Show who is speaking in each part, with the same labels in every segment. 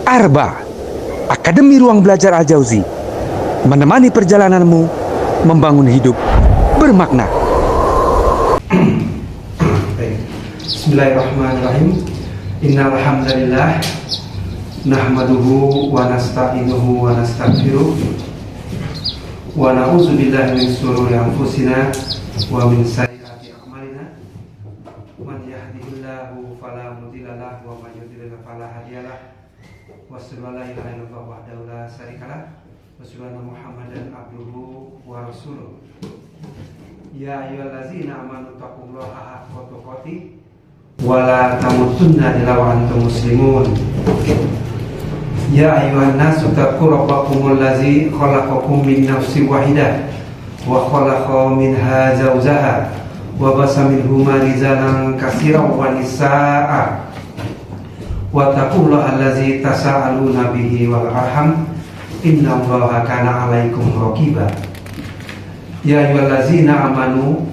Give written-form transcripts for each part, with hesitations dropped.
Speaker 1: Arba, Akademi Ruang Belajar Al-Jauzi, menemani perjalananmu membangun hidup bermakna.
Speaker 2: Bismillahirrahmanirrahim. Innal hamdalillah nahmaduhu wa nasta'inuhu wa nastaghfiruh wa na'udzu billahi min shururi anfusina wa min sayyiati a'malina. Man yahdihillahu fala mudilla lahu wa man yudlil fala hadiyalah. Wassalamu ala ilaha illallah wahdahu la syarikalah wa sallallahu Muhammadan abduhu wa rasuluh. Ya ayyuhallazina amanu taqullaha haqqa tuqatih wa la tamutunna illa wa antum muslimun. Ya ayyuhan nasu taqu rabbakumul ladzi khalaqakum min nafsin wahidah wa khalaqa minha zawjaha wa basa minhuma rijalan katsiran wa nisaa'a wa taqullaha allazi tasaaluna bihi wal arham innallaha kana 'alaikum raqiba. Ya ayyuhallazina amanu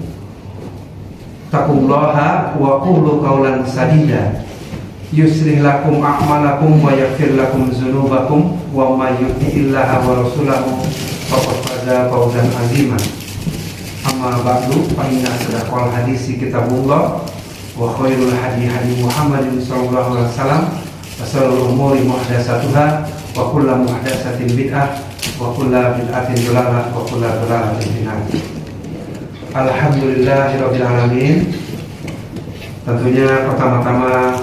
Speaker 2: taqullaha wa qulu qawlan sadida yuslih lakum a'malakum wa yaghfir lakum dzunubakum wa may yuti'illaha wa rasulahu faqad faza fawzan 'azima. Amma ba'du, fa inna asdaqal hadisi kitabullah wa khairul hadi hadi Muhammadin sallallahu alaihi wasallam wa sharrul umuri muhdatsatuha wa kullu muhdatsatin bid'ah wa kullu bid'atin dhalalah wa kullu dhalalatin finnar. Alhamdulillahirabbil alamin. Tentunya pertama-tama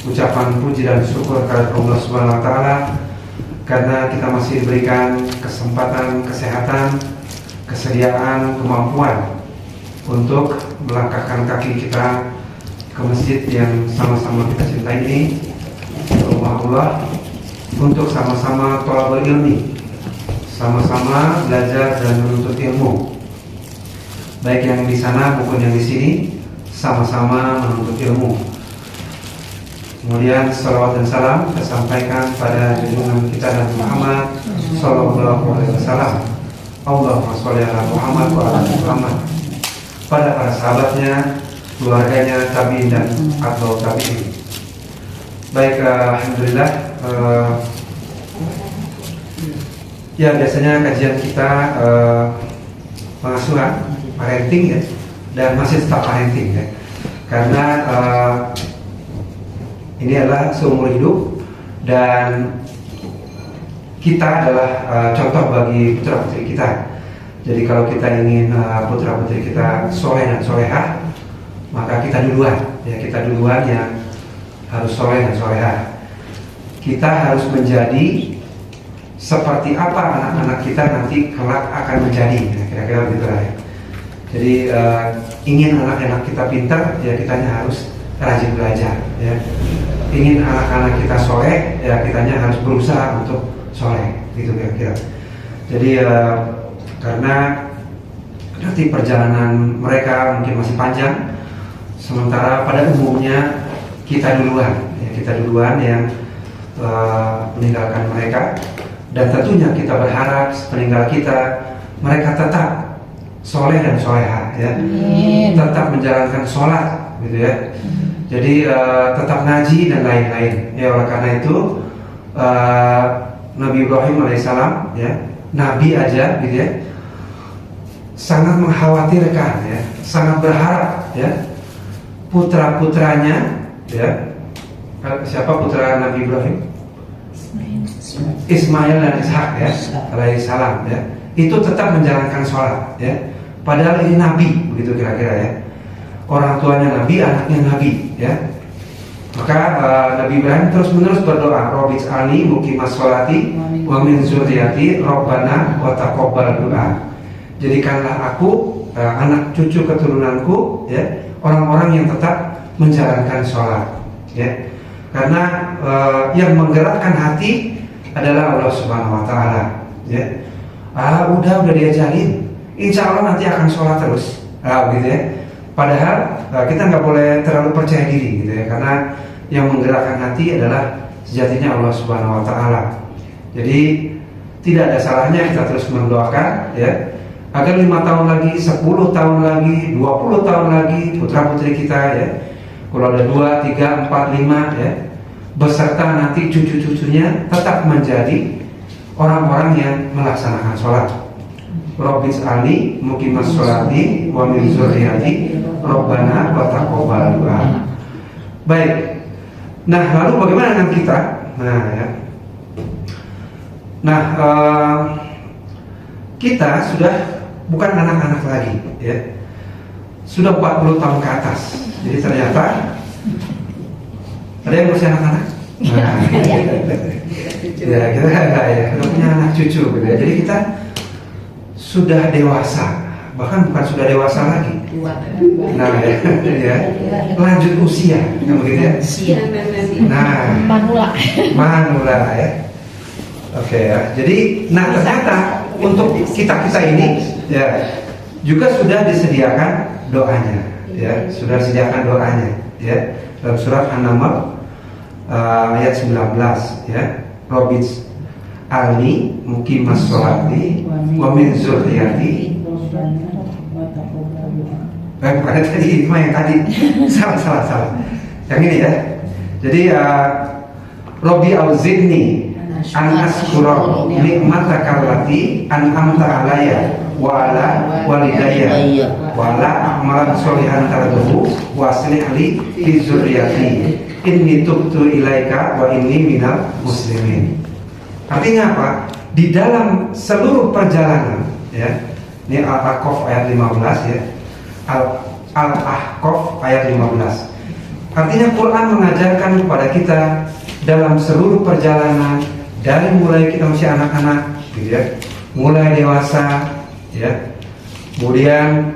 Speaker 2: ucapan puji dan syukur kepada Allah Subhanahu wa taala karena kita masih diberikan kesempatan, kesehatan, kesediaan, kemampuan untuk melangkahkan kaki kita ke masjid yang sama-sama kita cintai ini, rumah Allah, untuk sama-sama thalabul ilmi, sama-sama belajar dan menuntut ilmu. Baik yang di sana maupun yang di sini, sama-sama menuntut ilmu. Kemudian salawat dan salam kita sampaikan pada junjungan kita Nabi Muhammad sallallahu alaihi wasallam. Allahumma sholli ala Muhammad wa ala Muhammad. Pada para sahabatnya, keluarganya, tabi'in dan atba'ut tabi'in. Baik, alhamdulillah. Ya, biasanya kajian kita pengasuhan, parenting ya, dan masih tetap parenting ya. Karena ini adalah seumur hidup dan kita adalah contoh bagi putra putri kita. Jadi kalau kita ingin putra putri kita soleh dan solehah, maka kita duluan yang harus soleh dan solehah. Kita harus menjadi seperti apa anak-anak kita nanti kelak akan menjadi, kira-kira begitu lah ya. Jadi ingin anak-anak kita pintar, ya kitanya harus rajin belajar ya. Ingin anak-anak kita soleh, ya kitanya harus berusaha untuk soleh, gitu kira-kira. Jadi karena nanti perjalanan mereka mungkin masih panjang, sementara pada umumnya kita duluan yang meninggalkan mereka, dan tentunya kita berharap peninggal kita mereka tetap soleh dan solehah ya, tetap menjalankan sholat gitu ya. Jadi tetap ngaji dan lain-lain ya. Oleh karena itu Nabi Ibrahim alaihissalam ya, Nabi aja gitu ya, sangat mengkhawatirkan ya, sangat berharap ya, putra-putranya ya, siapa putra Nabi Ibrahim? Ismail dan Ishak ya, alaihissalam ya, itu tetap menjalankan sholat ya. Padahal ini Nabi, begitu kira-kira ya. Orang tuanya Nabi, anaknya Nabi ya. Maka Nabi Ibrahim terus-menerus berdoa, Robbij'alni muqimas sholati wa min dzurriyyati Rabbana wa taqabbal du'a. Jadikanlah aku, anak cucu keturunanku ya, orang-orang yang tetap menjalankan sholat ya. Karena yang menggerakkan hati adalah Allah Subhanahu wa taala ya. Udah diajarin, insya Allah nanti akan sholat terus gitu ya. Padahal kita nggak boleh terlalu percaya diri gitu ya, karena yang menggerakkan hati adalah sejatinya Allah Subhanahu wa taala. Jadi tidak ada salahnya kita terus mendoakan ya, agar 5 tahun lagi, 10 tahun lagi, 20 tahun lagi putra putri kita ya, kalau ada 2, 3, 4, 5 ya, beserta nanti cucu-cucunya tetap menjadi orang-orang yang melaksanakan sholat. Robbis Ali muqimas sholati wa min dzurriyyati Rabbana wa taqabbal du'a. Baik. Nah, lalu bagaimana dengan kita? Nah, ya. Nah, kita sudah bukan anak-anak lagi, ya. Sudah 40 tahun ke atas. Jadi ternyata ada yang berusia anak-anak? Nah, ya kita ya, kita punya anak cucu, gitu ya. Jadi kita sudah dewasa, bahkan bukan sudah dewasa lagi. Nah, ya, lanjut usia, kan begitu ya? Nah, manula ya. Oke ya. Jadi, nah ternyata untuk kita ini, ya, juga sudah disediakan doanya, ya, sudah disediakan doanya, ya, dalam surat An-Naml ayat 19, ya. Robbis Ali muqimas sholati wa min dzurriyyati. Bukan tadi, itu yang tadi. salah. Yang ini ya. Jadi Robbi auzidni an askura nikmataka allati an'amta alayya wa ala walidayya wa ala a'malan sholihan tarduhu wa aslih li fi dzurriyyati inni tubtu ilaika wa inni minal muslimin. Artinya apa? Di dalam seluruh perjalanan, ya. Ini Al-Ahqaf ayat 15, ya. Al-Ahqaf ayat 15. Artinya Quran mengajarkan kepada kita dalam seluruh perjalanan, dari mulai kita masih anak-anak, gitu ya, mulai dewasa, ya, kemudian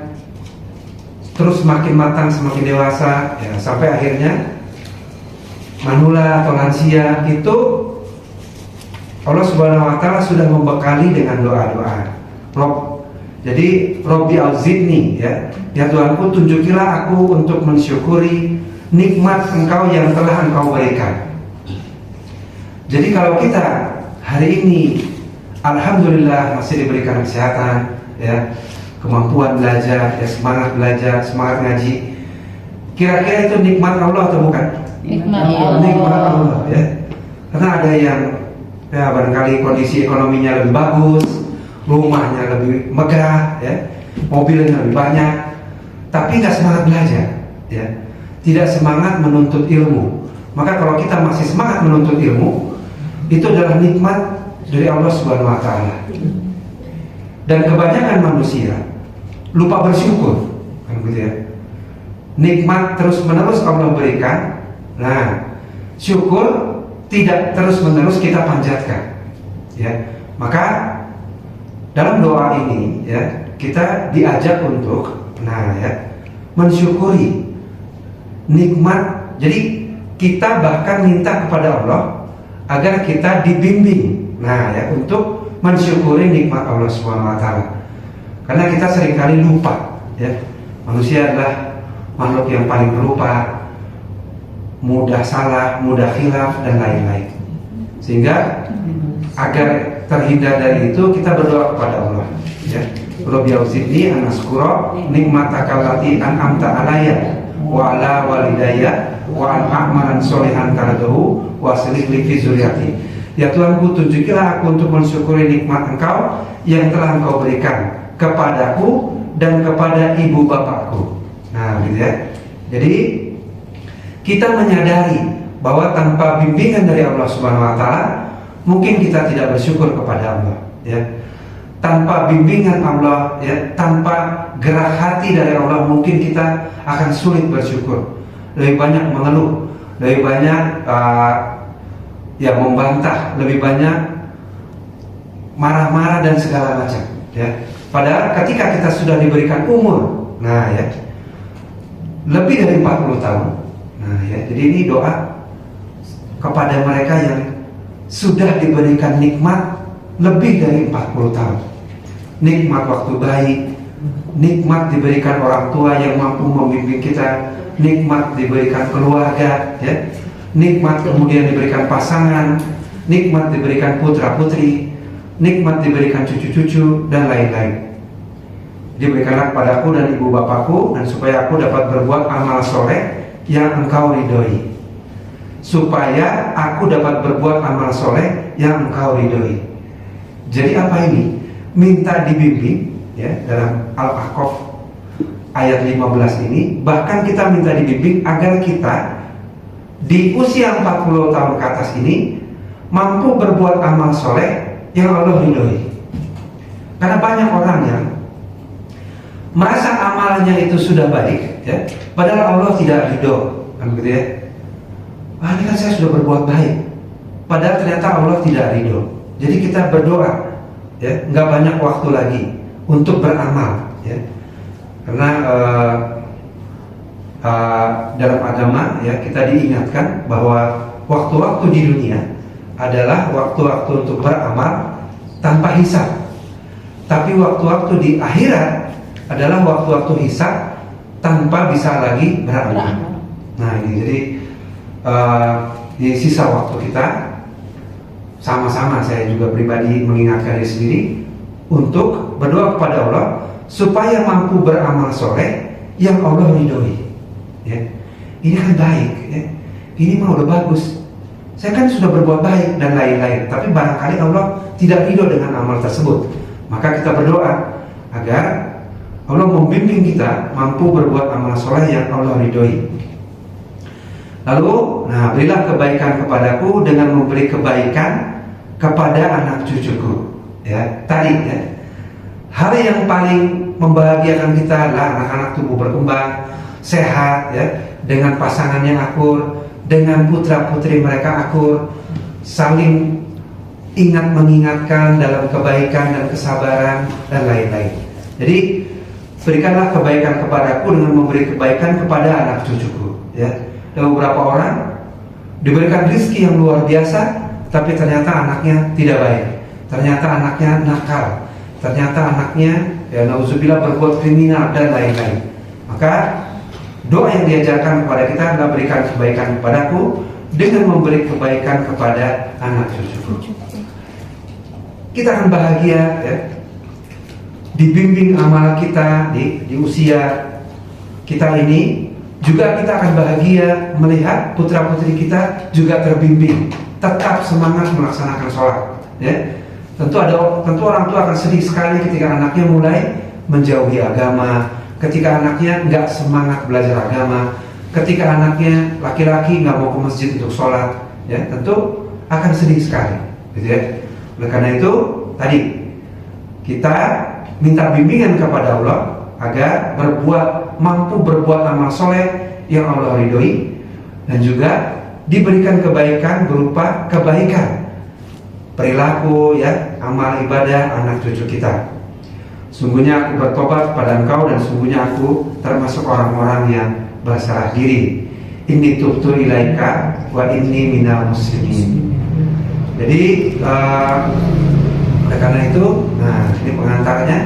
Speaker 2: terus semakin matang, semakin dewasa, ya, sampai akhirnya manula atau lansia, itu Allah Subhanahu wa Ta'ala sudah membekali dengan doa-doa. Jadi Robbi auzidni, ya Tuhanku, tunjukilah aku untuk mensyukuri nikmat Engkau yang telah Engkau berikan. Jadi kalau kita hari ini alhamdulillah masih diberikan kesehatan, ya, kemampuan belajar, ya, semangat belajar, semangat ngaji, kira-kira itu nikmat Allah atau bukan?
Speaker 3: Nikmat Allah.
Speaker 2: Nikmat Allah, ya. Karena ada yang, ya, barangkali kondisi ekonominya lebih bagus, rumahnya lebih megah, ya, mobilnya lebih banyak, tapi nggak semangat belajar, ya, tidak semangat menuntut ilmu. Maka kalau kita masih semangat menuntut ilmu, itu adalah nikmat dari Allah Subhanahu wa Ta'ala. Dan kebanyakan manusia lupa bersyukur, kan gitu ya. Nikmat terus menerus Allah berikan. Nah, syukur tidak terus menerus kita panjatkan, ya. Maka dalam doa ini, ya, kita diajak untuk, nah, ya, mensyukuri nikmat. Jadi kita bahkan minta kepada Allah agar kita dibimbing, nah, ya, untuk mensyukuri nikmat Allah Subhanahu wa Ta'ala. Karena kita seringkali lupa, ya. Manusia adalah makhluk yang paling pelupa, mudah salah, mudah khilaf, dan lain-lain. Sehingga agar terhindar dari itu, kita berdoa kepada Allah, ya. Rabbi ausidni an askura nikmataka allati an'amta alayya wa ala walidayya wa an a'malan sholihan tarduhu wa aslih li fi dzurriyyati. Ya Tuhanku, tunjukilah aku untuk mensyukuri nikmat Engkau yang telah Engkau berikan kepadaku dan kepada ibu bapakku. Nah, gitu ya. Jadi kita menyadari bahwa tanpa bimbingan dari Allah Subhanahu wa Ta'ala, mungkin kita tidak bersyukur kepada Allah, ya. Tanpa bimbingan Allah, ya, tanpa gerak hati dari Allah, mungkin kita akan sulit bersyukur. Lebih banyak mengeluh, lebih banyak ya membantah, lebih banyak marah-marah dan segala macam, ya. Padahal ketika kita sudah diberikan umur, nah, ya, lebih dari 40 tahun, nah, ya, jadi ini doa kepada mereka yang sudah diberikan nikmat lebih dari 40 tahun. Nikmat waktu bayi, nikmat diberikan orang tua yang mampu membimbing kita, nikmat diberikan keluarga, ya, nikmat kemudian diberikan pasangan, nikmat diberikan putra-putri, nikmat diberikan cucu-cucu, dan lain-lain. Diberikanlah kepadaku dan ibu bapakku, dan supaya aku dapat berbuat amal soleh yang Engkau ridhoi. supaya aku dapat berbuat amal soleh yang engkau ridhoi. Jadi apa ini? Minta dibimbing, ya, dalam Al-Ahqaf ayat 15 ini, bahkan kita minta dibimbing agar kita di usia 40 tahun ke atas ini mampu berbuat amal soleh yang Allah ridhoi. Karena banyak orang yang merasa amalnya itu sudah baik, ya, padahal Allah tidak ridho, kan begitu ya. Ini kan saya sudah berbuat baik, padahal ternyata Allah tidak ridho. Jadi kita berdoa, ya, nggak banyak waktu lagi untuk beramal, ya, karena dalam agama, ya, kita diingatkan bahwa waktu-waktu di dunia adalah waktu-waktu untuk beramal tanpa hisab, tapi waktu-waktu di akhirat adalah waktu-waktu hisab tanpa bisa lagi beramal. Nah ini jadi di sisa waktu kita sama-sama saya juga pribadi mengingatkan diri sendiri untuk berdoa kepada Allah supaya mampu beramal soleh yang Allah ridhoi. Ya. Ini kan baik, ya. Ini mah udah bagus. Saya kan sudah berbuat baik dan lain-lain, tapi barangkali Allah tidak ridho dengan amal tersebut. Maka kita berdoa agar Allah membimbing kita mampu berbuat amal soleh yang Allah ridhoi. Lalu, berilah kebaikan kepadaku dengan memberi kebaikan kepada anak cucuku. Ya, tadi, ya, hal yang paling membahagiakan kita adalah anak-anak tumbuh berkembang, sehat, ya, dengan pasangan yang akur, dengan putra-putri mereka akur, saling ingat mengingatkan dalam kebaikan dan kesabaran dan lain-lain. Jadi, berikanlah kebaikan kepadaku dengan memberi kebaikan kepada anak cucuku. Ya. Ada beberapa orang diberikan rezeki yang luar biasa, tapi ternyata anaknya tidak baik, ternyata anaknya nakal, ternyata anaknya, ya, nauzubillah, berbuat kriminal dan lain-lain. Maka doa yang diajarkan kepada kita adalah berikan kebaikan kepadaku dengan memberi kebaikan kepada anak cucuku. Kita akan bahagia, ya, dibimbing amal kita di usia kita ini. Juga kita akan bahagia melihat putra-putri kita juga terbimbing, tetap semangat melaksanakan sholat. Ya. Tentu orang tua akan sedih sekali ketika anaknya mulai menjauhi agama, ketika anaknya nggak semangat belajar agama, ketika anaknya laki-laki nggak mau ke masjid untuk sholat. Ya, tentu akan sedih sekali. Gitu ya. Oleh karena itu, tadi kita minta bimbingan kepada Allah agar mampu berbuat amal soleh yang Allah ridhoi, dan juga diberikan kebaikan berupa kebaikan perilaku, ya, amal ibadah anak cucu kita. Sungguhnya aku bertobat kepada engkau dan sungguhnya aku termasuk orang-orang yang berserah diri. Inni tubtu ilaika wa inni minal muslimin. Jadi oleh karena itu, ini pengantarnya.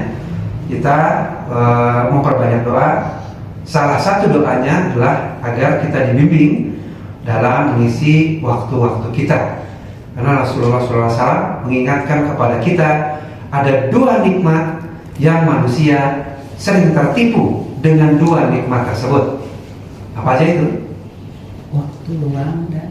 Speaker 2: Kita memperbanyak doa. Salah satu doanya adalah agar kita dibimbing dalam mengisi waktu-waktu kita. Karena Rasulullah SAW mengingatkan kepada kita ada dua nikmat yang manusia sering tertipu dengan dua nikmat tersebut. Apa aja itu?
Speaker 3: Waktu luang dan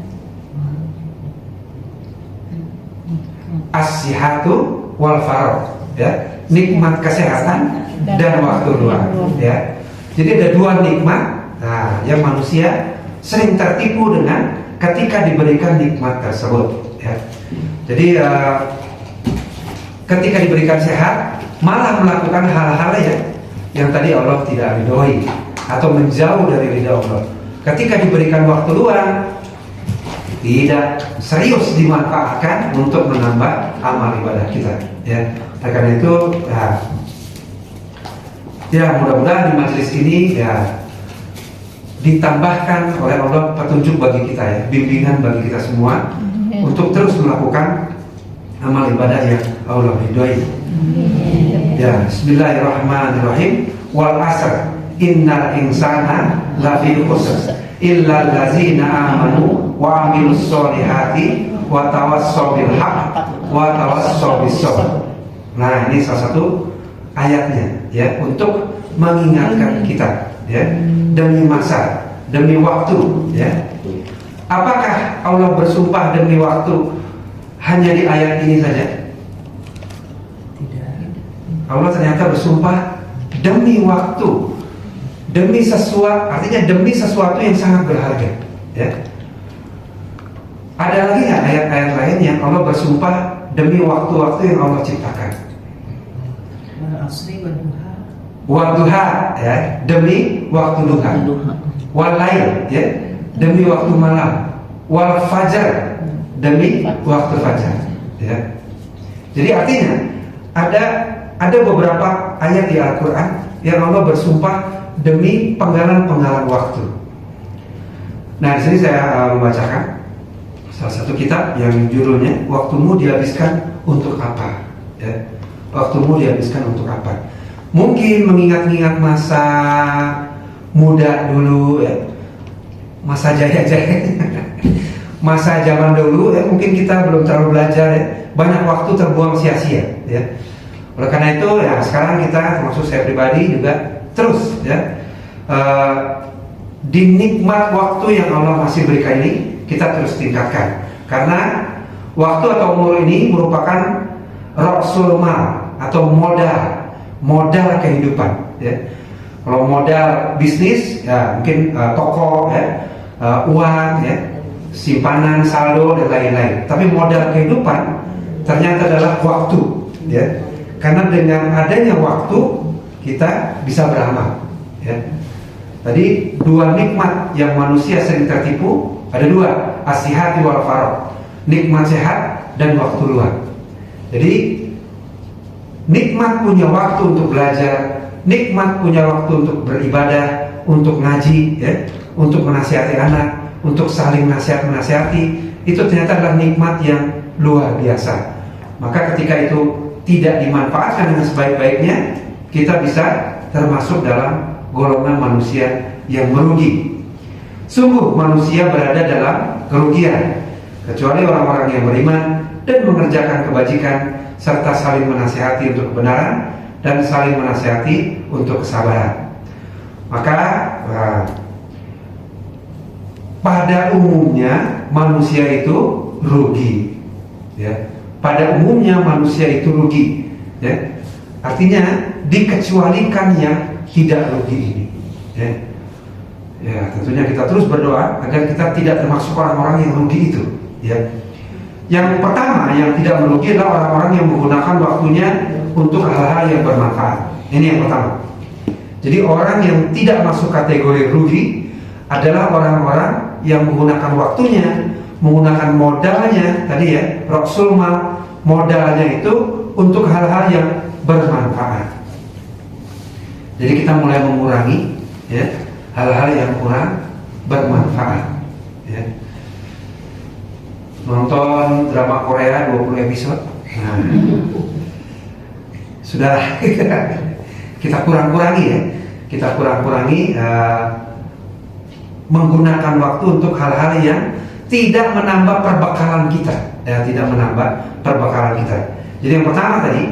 Speaker 2: as-sihatu wal faragh, ya, nikmat kesehatan dan waktu luang, ya. Jadi ada dua nikmat, yang manusia sering tertipu dengan ketika diberikan nikmat tersebut, ya. Jadi ketika diberikan sehat malah melakukan hal-hal yang tadi Allah tidak ridhoi atau menjauh dari ridha Allah. Ketika diberikan waktu luang tidak serius dimanfaatkan untuk menambah amal ibadah kita, ya. Karena itu, ya mudah-mudahan di majelis ini, ya, ditambahkan oleh Allah petunjuk bagi kita, ya, bimbingan bagi kita semua untuk terus melakukan amal ibadah yang Allah ridhoi. Ya, bismillahirrahmanirrahim. Wal asr innal insana lafi khusr illa allazina amanu wa amilus solihati wa tawassaw bil haqq wa tawassaw bis sabr. Nah, ini salah satu ayatnya, ya, untuk mengingatkan kita, ya, demi masa, demi waktu, ya. Apakah Allah bersumpah demi waktu hanya di ayat ini saja?
Speaker 3: Tidak.
Speaker 2: Allah ternyata bersumpah demi waktu, demi sesuatu, artinya demi sesuatu yang sangat berharga. Ya. Ada lagi nggak ayat-ayat lain yang Allah bersumpah demi waktu-waktu yang Allah ciptakan?
Speaker 3: Wal asri wal duha.
Speaker 2: Wadduha, ya, demi waktu duha. Wal lail, ya, demi waktu malam. Wal fajar, demi waktu fajar. Ya. Jadi artinya ada beberapa ayat di Al-Quran yang Allah bersumpah demi penggalan-penggalan waktu. Nah, di sini saya membacakan salah satu kitab yang judulnya "Waktumu dihabiskan untuk apa?" Ya. Waktumu dihabiskan untuk apa? Mungkin mengingat-ingat masa muda dulu, ya, masa jaya-jaya, masa zaman dulu, ya, mungkin kita belum terlalu belajar, ya, banyak waktu terbuang sia-sia, ya. Oleh karena itu, ya, sekarang kita, termasuk saya pribadi juga terus, ya, di nikmat waktu yang Allah masih berikan ini kita terus tingkatkan, karena waktu atau umur ini merupakan rasul mal atau modal kehidupan, ya. Kalau modal bisnis, ya mungkin toko, ya, uang, ya, simpanan, saldo dan lain-lain. Tapi modal kehidupan ternyata adalah waktu, ya. Karena dengan adanya waktu kita bisa beramal, ya. Tadi dua nikmat yang manusia sering tertipu, ada dua, as-sihhati wal faragh, nikmat sehat dan waktu luang. Jadi nikmat punya waktu untuk belajar, nikmat punya waktu untuk beribadah, untuk ngaji, ya, untuk menasihati anak, untuk saling menasihati, itu ternyata adalah nikmat yang luar biasa. Maka ketika itu tidak dimanfaatkan dengan sebaik-baiknya, kita bisa termasuk dalam golongan manusia yang merugi. Sungguh manusia berada dalam kerugian, kecuali orang-orang yang beriman dan mengerjakan kebajikan, serta saling menasihati untuk kebenaran dan saling menasihati untuk kesabaran. Maka pada umumnya manusia itu rugi, ya. Pada umumnya manusia itu rugi, ya. Artinya dikecualikan yang tidak rugi ini, ya. Ya, tentunya kita terus berdoa agar kita tidak termasuk orang-orang yang rugi itu, ya. Yang pertama yang tidak merugi adalah orang-orang yang menggunakan waktunya untuk hal-hal yang bermanfaat. Ini yang pertama. Jadi orang yang tidak masuk kategori rugi adalah orang-orang yang menggunakan waktunya, menggunakan modalnya, tadi ya, rasul mal, modalnya itu untuk hal-hal yang bermanfaat. Jadi kita mulai mengurangi, ya, hal-hal yang kurang bermanfaat, ya. Nonton drama Korea 20 episode, nah, sudah kita kurang-kurangi, ya. Kita kurang-kurangi menggunakan waktu untuk hal-hal yang tidak menambah perbekalan kita, ya, tidak menambah perbekalan kita. Jadi yang pertama tadi,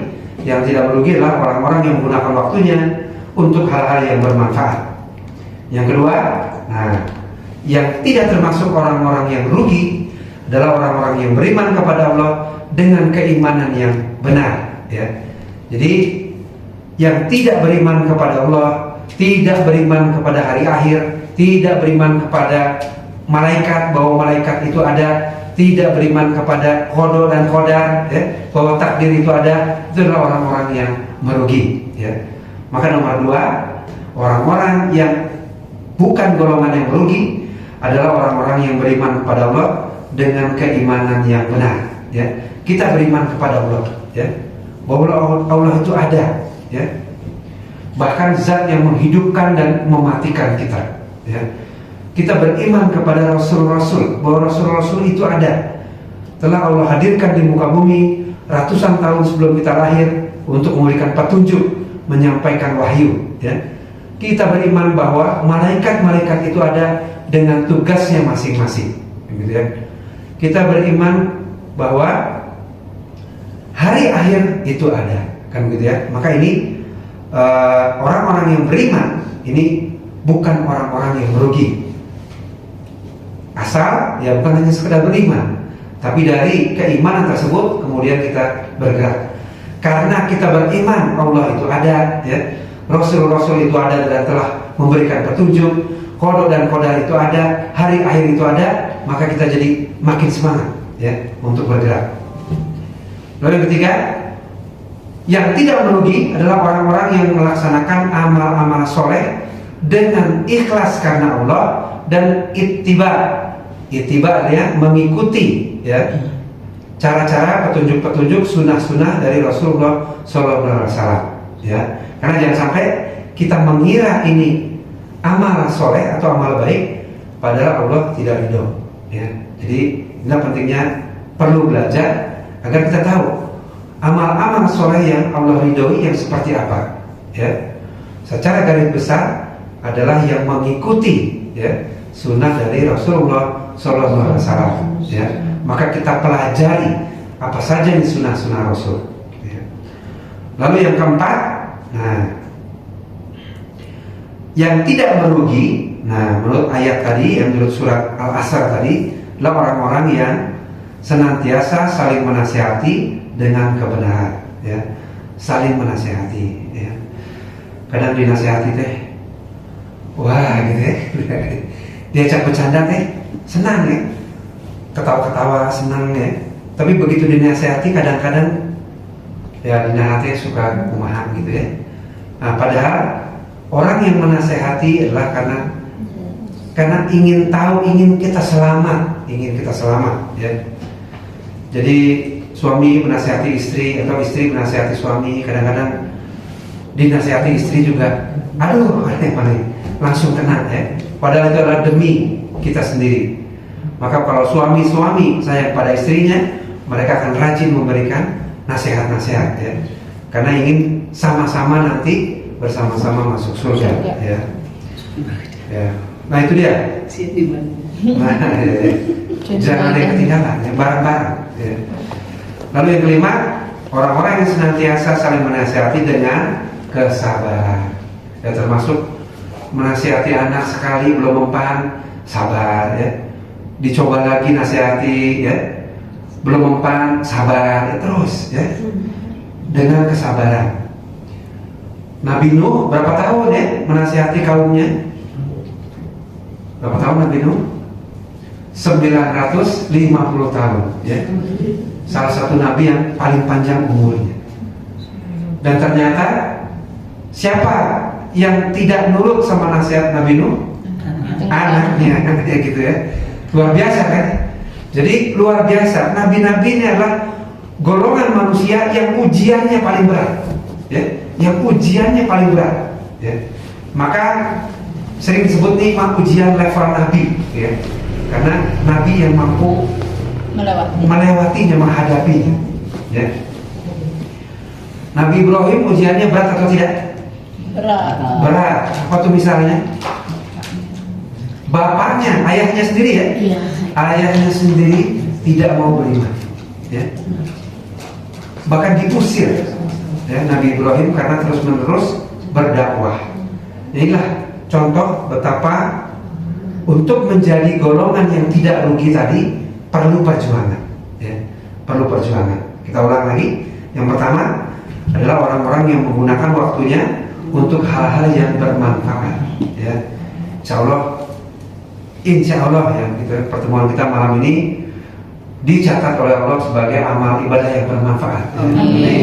Speaker 2: yang tidak merugi adalah orang-orang yang menggunakan waktunya untuk hal-hal yang bermanfaat. Yang kedua, nah, yang tidak termasuk orang-orang yang rugi adalah orang-orang yang beriman kepada Allah dengan keimanan yang benar, ya. Jadi yang tidak beriman kepada Allah, tidak beriman kepada hari akhir, tidak beriman kepada malaikat, bahwa malaikat itu ada, tidak beriman kepada qada dan qadar, ya, bahwa takdir itu ada, itu adalah orang-orang yang merugi, ya. Maka nomor dua, orang-orang yang bukan golongan yang merugi adalah orang-orang yang beriman kepada Allah dengan keimanan yang benar, ya. Kita beriman kepada Allah, ya, bahwa Allah itu ada, ya. Bahkan zat yang menghidupkan dan mematikan kita, ya. Kita beriman kepada Rasul-Rasul, bahwa Rasul-Rasul itu ada, telah Allah hadirkan di muka bumi ratusan tahun sebelum kita lahir untuk memberikan petunjuk, menyampaikan wahyu, ya. Kita beriman bahwa malaikat-malaikat itu ada dengan tugasnya masing-masing, gitu, ya. Kita beriman bahwa hari akhir itu ada, kan gitu, ya. Maka ini orang-orang yang beriman ini bukan orang-orang yang merugi. Asal ya bukan hanya sekedar beriman, tapi dari keimanan tersebut kemudian kita bergerak. Karena kita beriman Allah itu ada, ya, Rasul-Rasul itu ada dan telah memberikan petunjuk, kodok dan kodar itu ada, hari akhir itu ada, maka kita jadi makin semangat, ya, untuk bergerak. Lalu yang ketiga, yang tidak merugi adalah orang-orang yang melaksanakan amal-amal soleh dengan ikhlas karena Allah dan ittiba. Ittiba artinya mengikuti, ya, cara-cara, petunjuk-petunjuk, sunnah-sunnah dari Rasulullah SAW, ya. Karena jangan sampai kita mengira ini amal soleh atau amal baik, padahal Allah tidak ridho, ya. Jadi ini pentingnya perlu belajar agar kita tahu amal-amal soleh yang Allah ridhoi yang seperti apa, ya. Secara garis besar adalah yang mengikuti, ya, sunnah dari Rasulullah SAW, ya. Maka kita pelajari apa saja ini sunnah-sunnah Rasul, ya. Lalu yang keempat, nah, yang tidak merugi, nah, menurut ayat tadi, yang menurut surat Al-Asr tadi, adalah orang-orang yang senantiasa saling menasihati dengan kebenaran, ya. Saling menasihati, ya. Kadang dinasihati teh, wah gitu ya, diajak bercanda teh senang, ya, ketawa-ketawa senang, ya. Tapi begitu dinasihati kadang-kadang ya dinasihati suka kumaha gitu, ya. Nah, padahal orang yang menasihati adalah karena ingin tahu, ingin kita selamat, ya. Jadi suami menasihati istri atau istri menasihati suami, kadang-kadang dinasihati istri juga, aduh aneh-aneh, langsung kena, ya. Padahal itu adalah demi kita sendiri. Maka kalau suami-suami sayang pada istrinya, mereka akan rajin memberikan nasihat-nasihat, ya. Karena ingin sama-sama nanti bersama-sama masuk surga, ya. Ya. Nah itu dia. Nah, ya. Jangan ada yang ketinggalan, ya, bareng-bareng, ya. Lalu yang kelima, orang-orang yang senantiasa saling menasihati dengan kesabaran, ya, termasuk menasihati anak sekali belum mempan, sabar, ya. Dicoba lagi nasihati, ya, belum mempan, sabar, ya, terus, ya, dengan kesabaran. Nabi Nuh berapa tahun, ya, menasihati kaumnya? Berapa tahun Nabi Nuh? 950 tahun, ya. Salah satu nabi yang paling panjang umurnya. Dan ternyata siapa yang tidak nurut sama nasihat Nabi Nuh? Anaknya, ya, gitu, ya. Luar biasa kan? Jadi luar biasa. Nabi-nabi ini adalah golongan manusia yang ujiannya paling berat, ya. Yang ujiannya paling berat, ya. Maka sering disebut nih ujian level Nabi, ya. Karena Nabi yang mampu melewatinya, menghadapinya, ya. Nabi Ibrahim ujiannya berat atau tidak? Berat. Apa tuh misalnya? Bapaknya, ayahnya sendiri, ya.
Speaker 4: Iya.
Speaker 2: Ayahnya sendiri tidak mau beriman, ya. Bahkan diusir, ya, Nabi Ibrahim karena terus-menerus berdakwah. Inilah contoh betapa untuk menjadi golongan yang tidak rugi tadi perlu perjuangan, ya. Perlu perjuangan. Kita ulang lagi. Yang pertama adalah orang-orang yang menggunakan waktunya untuk hal-hal yang bermanfaat, ya. Insya Allah yang pertemuan kita malam ini dicatat oleh Allah sebagai amal ibadah yang bermanfaat, ya.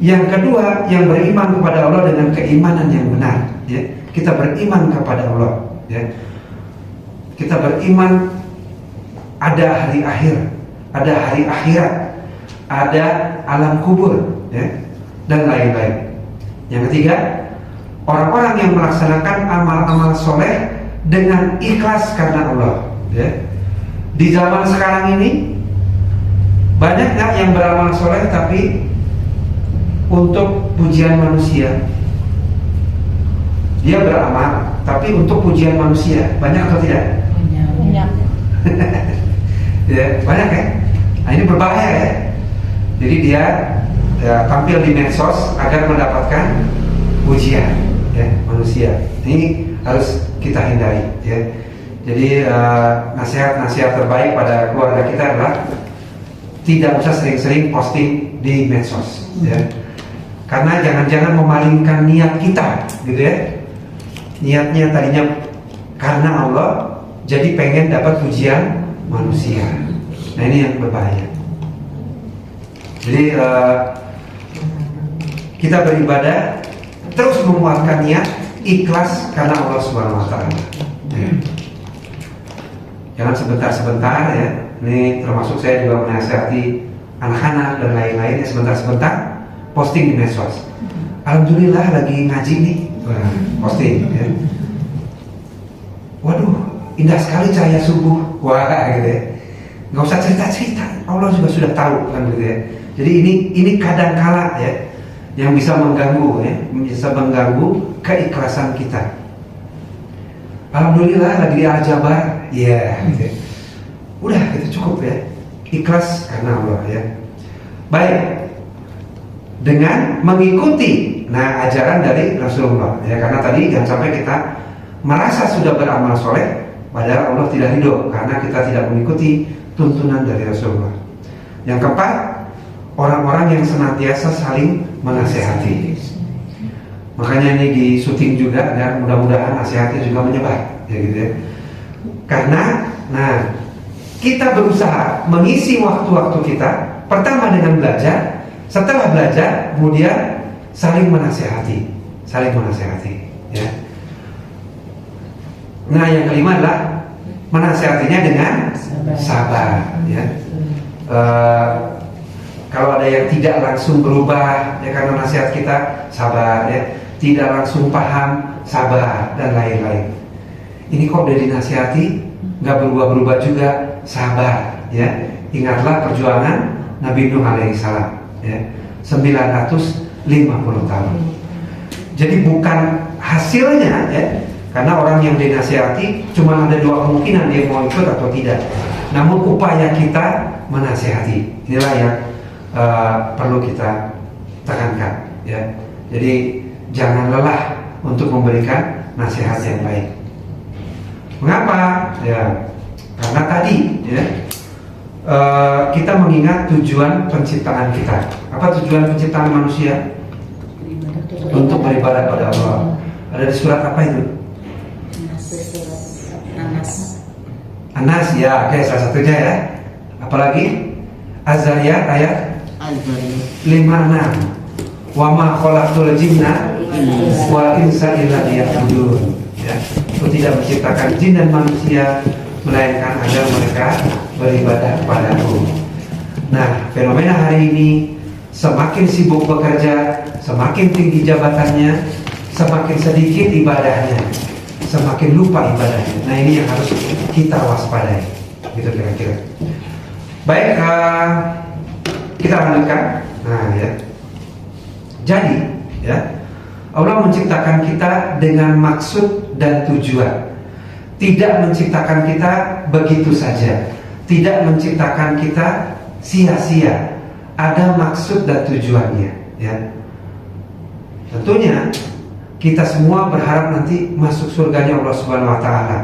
Speaker 2: Yang kedua, yang beriman kepada Allah dengan keimanan yang benar, ya. Kita beriman kepada Allah, ya. Kita beriman ada hari akhir, ada hari akhirat, ada alam kubur, ya, dan lain-lain. Yang ketiga, orang-orang yang melaksanakan amal-amal soleh dengan ikhlas karena Allah, ya. Di zaman sekarang ini banyak nggak yang beramal soleh tapi untuk pujian manusia? Dia beramal tapi untuk pujian manusia, banyak atau tidak?
Speaker 4: Banyak.
Speaker 2: Ya, banyak, ya. Nah, ini berbahaya, ya. Jadi dia, ya, tampil di medsos agar mendapatkan pujian, ya, manusia. Ini harus kita hindari, ya. Jadi nasihat-nasihat terbaik pada keluarga kita adalah tidak usah sering-sering posting di medsos, ya. Karena jangan-jangan memalingkan niat kita, gitu ya. Niatnya tadinya karena Allah, jadi pengen dapat pujian manusia. Nah, ini yang berbahaya. Jadi kita beribadah terus menguatkan niat ikhlas karena Allah Subhanahu Wa Taala. Jangan sebentar-sebentar, ya. Ini termasuk saya juga menasihati anak-anak dan lain-lain, ya, sebentar-sebentar posting di medsos. Alhamdulillah lagi ngaji nih, posting, ya. Waduh, indah sekali cahaya subuh, wah, gitu ya. Nggak usah cerita-cerita, Allah juga sudah tahu, kan, gitu ya. Jadi ini kadang-kala, ya, yang bisa mengganggu, ya, bisa mengganggu keikhlasan kita. Alhamdulillah lagi di Al-Jabar, ya, gitu ya. Udah, itu cukup, ya. Ikhlas karena Allah, ya. Baik, dengan mengikuti ajaran dari Rasulullah, ya, karena tadi jangan sampai kita merasa sudah beramal soleh padahal Allah tidak ridho karena kita tidak mengikuti tuntunan dari Rasulullah. Yang keempat, orang-orang yang senantiasa saling menasehati. Makanya ini di syuting juga, dan mudah-mudahan nasihatnya juga menyebar, ya, gitu ya. Karena kita berusaha mengisi waktu-waktu kita pertama dengan belajar, setelah belajar kemudian saling menasehati, ya. Nah, yang kelima adalah menasehatinya dengan sabar, ya. Kalau ada yang tidak langsung berubah, ya, karena nasihat kita, sabar, ya. Tidak langsung paham, sabar, dan lain-lain. Ini kok udah dinasihati nggak berubah-berubah juga, sabar, ya. Ingatlah perjuangan Nabi Nuh alaihissalam, ya, 950 tahun. Jadi bukan hasilnya, ya, karena orang yang dinasihati cuma ada dua kemungkinan, dia mau ikut atau tidak. Namun upaya kita menasihati, inilah yang perlu kita tekankan, ya. Jadi jangan lelah untuk memberikan nasihat yang baik. Mengapa? Ya, karena tadi, ya, kita mengingat tujuan penciptaan kita. Apa tujuan penciptaan manusia? Untuk beribadah pada Allah. Ada di surat apa itu? Anas, ya, oke, salah satunya, ya. Apalagi Az-Zariyat ayat 56. Wa ma khalaqtul jinna wal insa illa liya'budun. Ya, aku tidak menciptakan jin dan manusia melainkan agar mereka beribadah kepadaku. Nah, fenomena hari ini semakin sibuk bekerja, semakin tinggi jabatannya, semakin sedikit ibadahnya, semakin lupa ibadahnya. Nah, ini yang harus kita waspadai, gitu kira-kira. Baik, kita lanjutkan. Nah, ya. Jadi, ya, Allah menciptakan kita dengan maksud dan tujuan. Tidak menciptakan kita begitu saja. Tidak menciptakan kita sia-sia. Ada maksud dan tujuannya, ya. Tentunya kita semua berharap nanti masuk surganya Allah Subhanahu Wa Taala.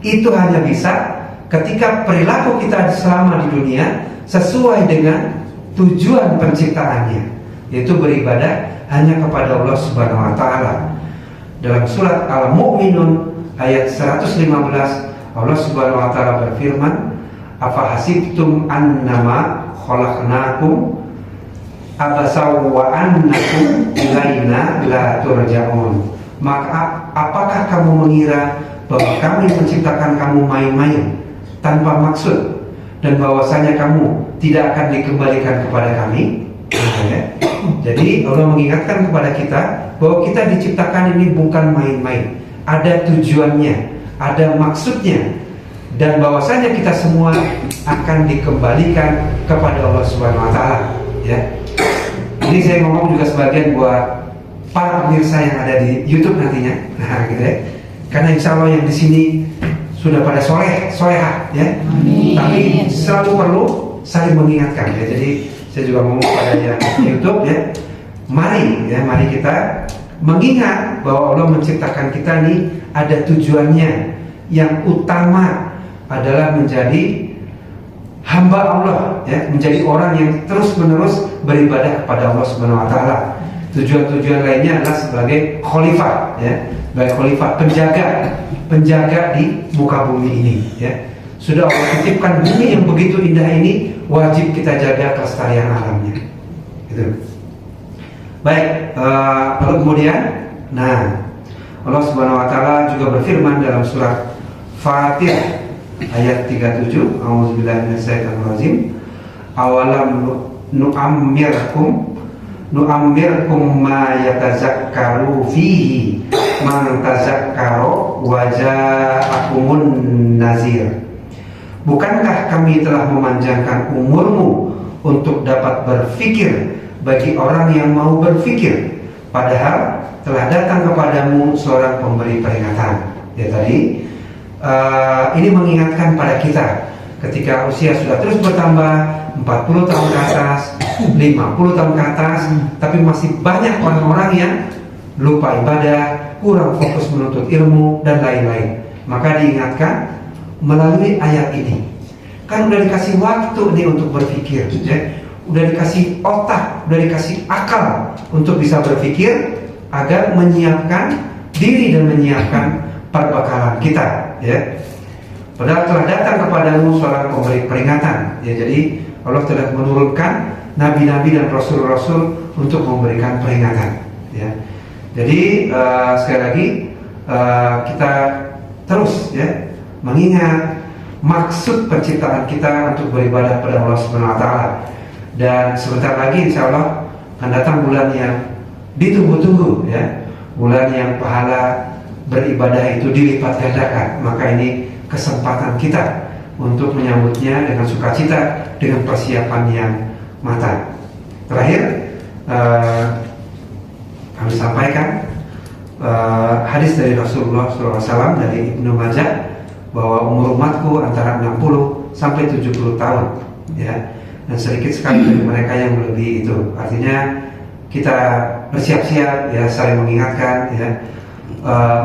Speaker 2: Itu hanya bisa ketika perilaku kita selama di dunia sesuai dengan tujuan penciptaannya, yaitu beribadah hanya kepada Allah Subhanahu Wa Taala. Dalam surat Al-Mu'minun ayat 115, Allah Subhanahu Wa Taala berfirman, "Afa hasibtum annama khalaqnakum abasaw wa annakum ilaina la turja'un." Maka apakah kamu mengira bahwa kami menciptakan kamu main-main tanpa maksud dan bahwasanya kamu tidak akan dikembalikan kepada kami? Ya. Jadi Allah mengingatkan kepada kita bahwa kita diciptakan ini bukan main-main, ada tujuannya, ada maksudnya, dan bahwasanya kita semua akan dikembalikan kepada Allah Subhanahu Wa Taala. Ya. Ini saya ngomong juga sebagian buat para pemirsa yang ada di YouTube nantinya, nah, gitu ya. Karena insya Allah yang di sini sudah pada solehah, ya. Amin. Tapi selalu perlu saling mengingatkan, ya. Jadi saya juga ngomong pada yang YouTube, ya. Mari kita mengingat bahwa Allah menciptakan kita ini ada tujuannya, yang utama adalah menjadi hamba Allah, ya, menjadi orang yang terus-menerus beribadah kepada Allah Subhanahu wa taala. Tujuan-tujuan lainnya adalah sebagai khalifah, ya, sebagai khalifah, penjaga di muka bumi ini, ya. Sudah Allah titipkan bumi yang begitu indah ini, wajib kita jaga kelestarian alamnya. Gitu. Baik, lalu kemudian, Allah Subhanahu wa taala juga berfirman dalam surat Fatir ayat 37, A'udzubillahi minasyaitonirrajim. Awalam nu'ammirkum ma yatazakkaru fihi man tazakkara wa ja'akumun nazir. Bukankah kami telah memanjangkan umurmu untuk dapat berfikir bagi orang yang mau berfikir, padahal telah datang kepadamu seorang pemberi peringatan. Ya, tadi ini mengingatkan pada kita ketika usia sudah terus bertambah, 40 tahun ke atas, 50 tahun ke atas, tapi masih banyak orang-orang yang lupa ibadah, kurang fokus menuntut ilmu, dan lain-lain. Maka diingatkan melalui ayat ini. Kan udah dikasih waktu nih untuk berpikir, ya. Udah dikasih otak, udah dikasih akal untuk bisa berpikir agar menyiapkan diri dan menyiapkan perbekalan kita, ya. Padahal telah datang kepadamu seorang pemberi peringatan, ya. Jadi Allah telah menurunkan nabi-nabi dan rasul-rasul untuk memberikan peringatan, ya. Jadi sekali lagi kita terus, ya, mengingat maksud penciptaan kita untuk beribadah pada Allah Subhanahu wa taala. Dan sebentar lagi insya Allah akan datang bulan yang ditunggu-tunggu, ya. Bulan yang pahala beribadah itu dilipat gandakan. Maka ini kesempatan kita untuk menyambutnya dengan sukacita, dengan persiapan yang matang. Terakhir, kami sampaikan hadis dari Rasulullah SAW dari Ibnu Majah bahwa umur umatku antara 60 sampai 70 tahun, ya. Dan sedikit sekali dari mereka yang melebihi itu. Artinya kita bersiap-siap, ya, saling mengingatkan, ya,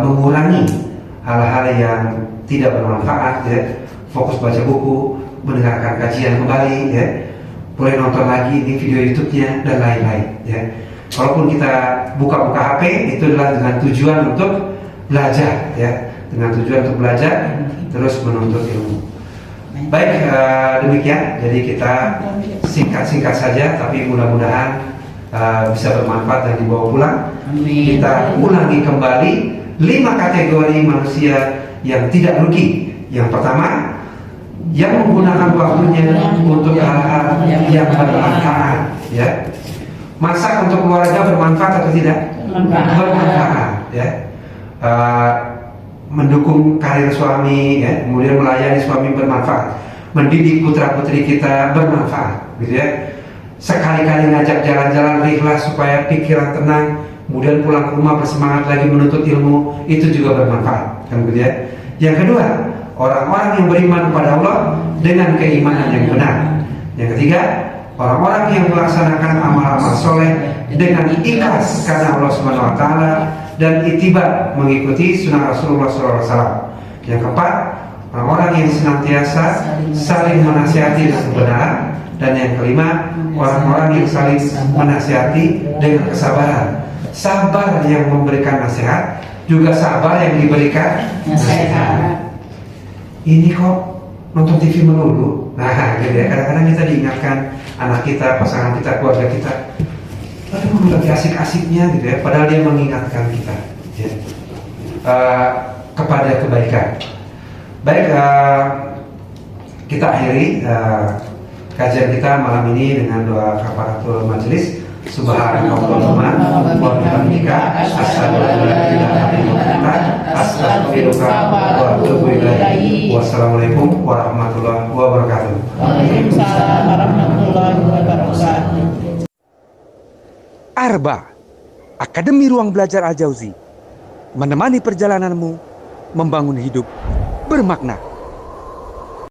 Speaker 2: mengurangi hal-hal yang tidak bermanfaat, ya. Fokus baca buku, mendengarkan kajian kembali, ya. Boleh nonton lagi di video YouTube-nya dan lain-lain, ya. Walaupun kita buka-buka HP, itu adalah dengan tujuan untuk belajar, ya. Dengan tujuan untuk belajar, terus menuntut ilmu. Baik, demikian. Jadi kita singkat-singkat saja, tapi mudah-mudahan bisa bermanfaat dan dibawa pulang.
Speaker 3: Amin.
Speaker 2: Kita ulangi kembali 5 kategori manusia yang tidak rugi. Yang pertama, yang menggunakan waktunya untuk hal-hal yang bermanfaat, ya. Masak untuk keluarga bermanfaat atau tidak? Bermanfaat, ya. Mendukung karir suami, ya, kemudian melayani suami bermanfaat, mendidik putra putri kita bermanfaat, gitu, ya. Sekali-kali ngajak jalan-jalan ikhlas supaya pikiran tenang, kemudian pulang ke rumah bersemangat lagi menuntut ilmu, itu juga bermanfaat, kan, gitu, ya. Yang kedua, orang-orang yang beriman kepada Allah dengan keimanan yang benar. Yang ketiga, orang-orang yang melaksanakan amal-amal soleh dengan ikhlas karena Allah Subhanahu wa taala dan ittiba mengikuti sunnah Rasulullah SAW. Yang keempat, orang-orang yang senantiasa saling menasihati dengan kebenaran. Dan yang kelima, orang-orang yang saling menasihati dengan kesabaran. Sabar yang memberikan nasihat, juga sabar yang diberikan nasihat. Ini kok nonton TV melulu. Nah, gitu, ya. Kadang-kadang kita diingatkan anak kita, pasangan kita, keluarga kita, aduh, lagi asik-asiknya, gitu, ya. Padahal dia mengingatkan kita, ya, kepada kebaikan. Baik, kita akhiri kajian kita malam ini dengan doa kafaratul majelis. Subhanallahumma wa bihamdika asyhadu an la ilaha illa anta astaghfiruka wa atubu ilaik. Wassalamualaikum warahmatullahi wabarakatuh.
Speaker 3: Waalaikumsalam warahmatullahi wabarakatuh.
Speaker 1: Arba, Akademi Ruang Belajar Al-Jauzi, menemani perjalananmu membangun hidup bermakna.